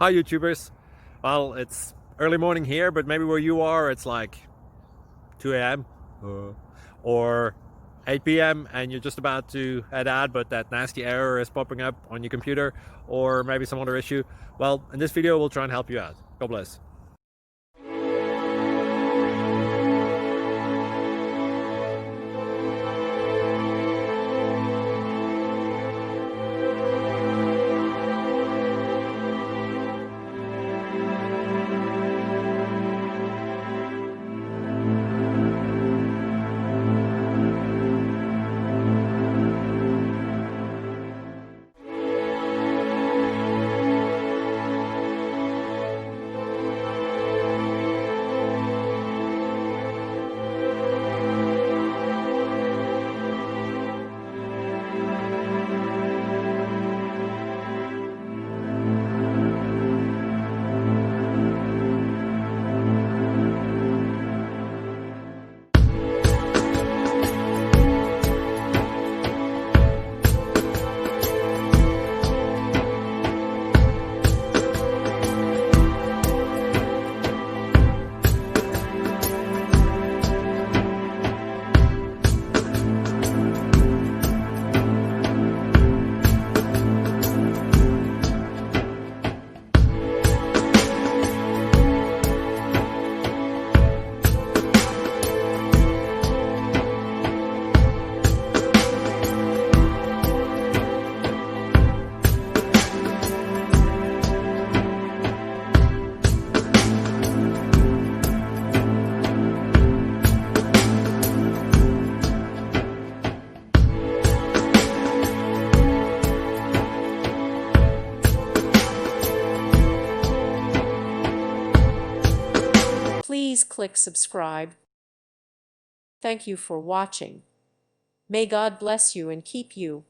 Hi YouTubers. Well, it's early morning here, but maybe where you are it's like 2 a.m. or 8 p.m. and you're just about to head out, but that nasty error is popping up on your computer, or maybe some other issue. Well, in this video we'll try and help you out. God bless. Please click subscribe. Thank you for watching. May God bless you and keep you.